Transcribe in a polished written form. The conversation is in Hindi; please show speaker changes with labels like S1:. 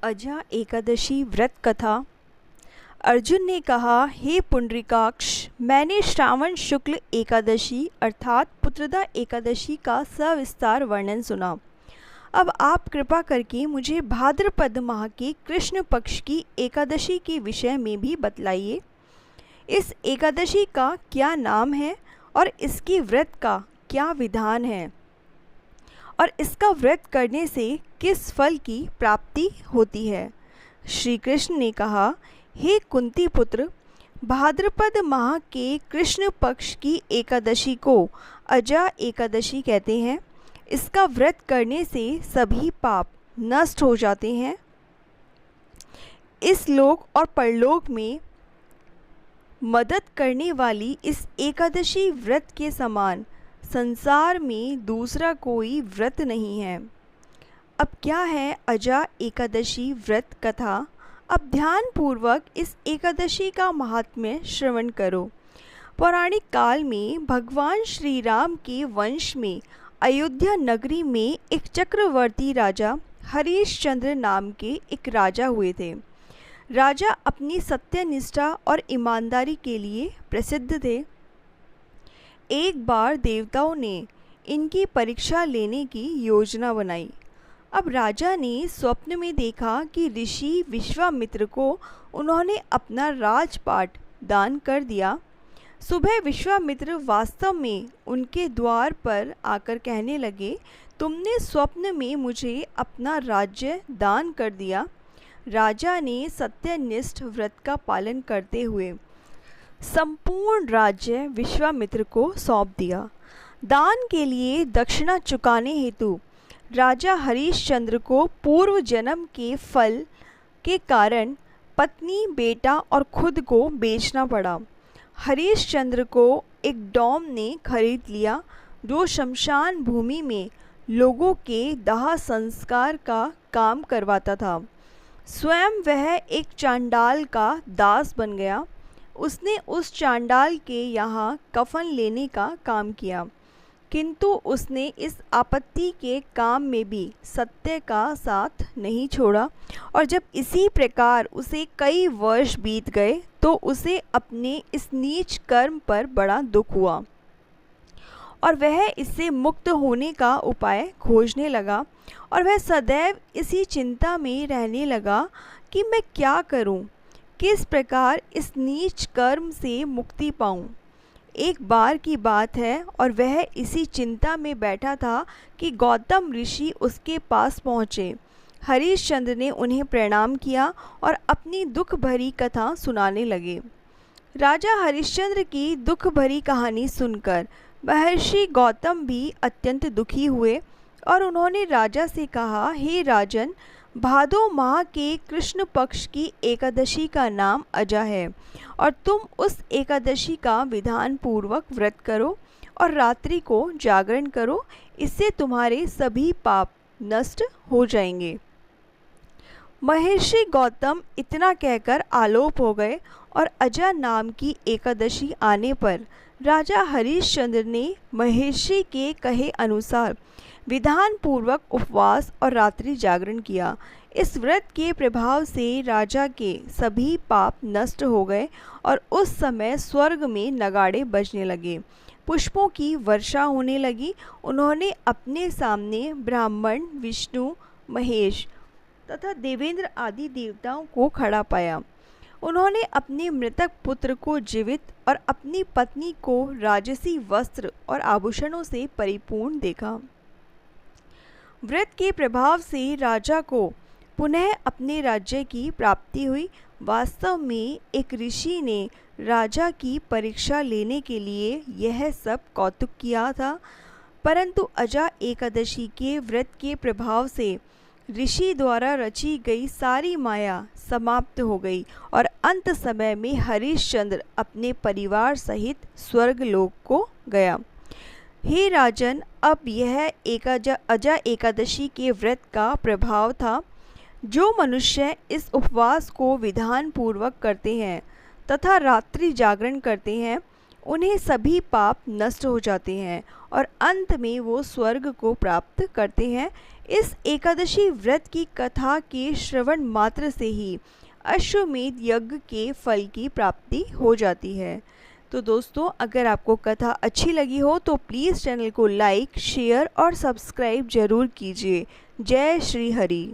S1: अजा एकादशी व्रत कथा। अर्जुन ने कहा, हे पुंडरीकाक्ष, मैंने श्रावण शुक्ल एकादशी अर्थात पुत्रदा एकादशी का सविस्तार वर्णन सुना। अब आप कृपा करके मुझे भाद्रपद माह के कृष्ण पक्ष की एकादशी के विषय में भी बतलाइए। इस एकादशी का क्या नाम है और इसके व्रत का क्या विधान है और इसका व्रत करने से किस फल की प्राप्ति होती है। श्री कृष्ण ने कहा, हे कुंती पुत्र, भाद्रपद माह के कृष्ण पक्ष की एकादशी को अजा एकादशी कहते हैं। इसका व्रत करने से सभी पाप नष्ट हो जाते हैं। इस लोक और परलोक में मदद करने वाली इस एकादशी व्रत के समान संसार में दूसरा कोई व्रत नहीं है। अब क्या है अजा एकादशी व्रत कथा। अब ध्यान पूर्वक इस एकादशी का महात्म्य श्रवण करो। पौराणिक काल में भगवान श्री राम के वंश में अयोध्या नगरी में एक चक्रवर्ती राजा हरिश्चंद्र नाम के एक राजा हुए थे। राजा अपनी सत्यनिष्ठा और ईमानदारी के लिए प्रसिद्ध थे। एक बार देवताओं ने इनकी परीक्षा लेने की योजना बनाई। अब राजा ने स्वप्न में देखा कि ऋषि विश्वामित्र को उन्होंने अपना राजपाट दान कर दिया। सुबह विश्वामित्र वास्तव में उनके द्वार पर आकर कहने लगे, तुमने स्वप्न में मुझे अपना राज्य दान कर दिया। राजा ने सत्यनिष्ठ व्रत का पालन करते हुए संपूर्ण राज्य विश्वामित्र को सौंप दिया। दान के लिए दक्षिणा चुकाने हेतु राजा हरिश्चंद्र को पूर्व जन्म के फल के कारण पत्नी, बेटा और खुद को बेचना पड़ा। हरिश्चंद्र को एक डॉम ने खरीद लिया जो शमशान भूमि में लोगों के दाह संस्कार का काम करवाता था। स्वयं वह एक चांडाल का दास बन गया। उसने उस चांडाल के यहाँ कफन लेने का काम किया, किंतु उसने इस आपत्ति के काम में भी सत्य का साथ नहीं छोड़ा और जब इसी प्रकार उसे कई वर्ष बीत गए तो उसे अपने इस नीच कर्म पर बड़ा दुख हुआ और वह इससे मुक्त होने का उपाय खोजने लगा और वह सदैव इसी चिंता में रहने लगा कि मैं क्या करूं, किस प्रकार इस नीच कर्म से मुक्ति पाऊं। एक बार की बात है और वह इसी चिंता में बैठा था कि गौतम ऋषि उसके पास पहुँचे। हरिश्चंद्र ने उन्हें प्रणाम किया और अपनी दुख भरी कथा सुनाने लगे। राजा हरिश्चंद्र की दुख भरी कहानी सुनकर महर्षि गौतम भी अत्यंत दुखी हुए और उन्होंने राजा से कहा, हे राजन, भादो माह के कृष्ण पक्ष की एकादशी का नाम अजा है और तुम उस एकादशी का विधान पूर्वक व्रत करो और रात्रि को जागरण करो। इससे तुम्हारे सभी पाप नष्ट हो जाएंगे। महर्षि गौतम इतना कहकर आलोप हो गए और अजा नाम की एकादशी आने पर राजा हरिश्चंद्र ने महर्षि के कहे अनुसार विधान पूर्वक उपवास और रात्रि जागरण किया। इस व्रत के प्रभाव से राजा के सभी पाप नष्ट हो गए और उस समय स्वर्ग में नगाड़े बजने लगे, पुष्पों की वर्षा होने लगी। उन्होंने अपने सामने ब्राह्मण, विष्णु, महेश तथा देवेंद्र आदि देवताओं को खड़ा पाया। उन्होंने अपने मृतक पुत्र को जीवित और अपनी पत्नी को राजसी वस्त्र और आभूषणों से परिपूर्ण देखा। व्रत के प्रभाव से राजा को पुनः अपने राज्य की प्राप्ति हुई। वास्तव में एक ऋषि ने राजा की परीक्षा लेने के लिए यह सब कौतुक किया था, परंतु अजा एकादशी के व्रत के प्रभाव से ऋषि द्वारा रची गई सारी माया समाप्त हो गई और अंत समय में हरिश्चंद्र अपने परिवार सहित स्वर्गलोक को गया। हे राजन, अब यह अजा एकादशी के व्रत का प्रभाव था। जो मनुष्य इस उपवास को विधान पूर्वक करते हैं तथा रात्रि जागरण करते हैं, उन्हें सभी पाप नष्ट हो जाते हैं और अंत में वो स्वर्ग को प्राप्त करते हैं। इस एकादशी व्रत की कथा के श्रवण मात्र से ही अश्वमेध यज्ञ के फल की प्राप्ति हो जाती है। तो दोस्तों, अगर आपको कथा अच्छी लगी हो तो प्लीज़ चैनल को लाइक, शेयर और सब्सक्राइब ज़रूर कीजिए। जय श्री हरि।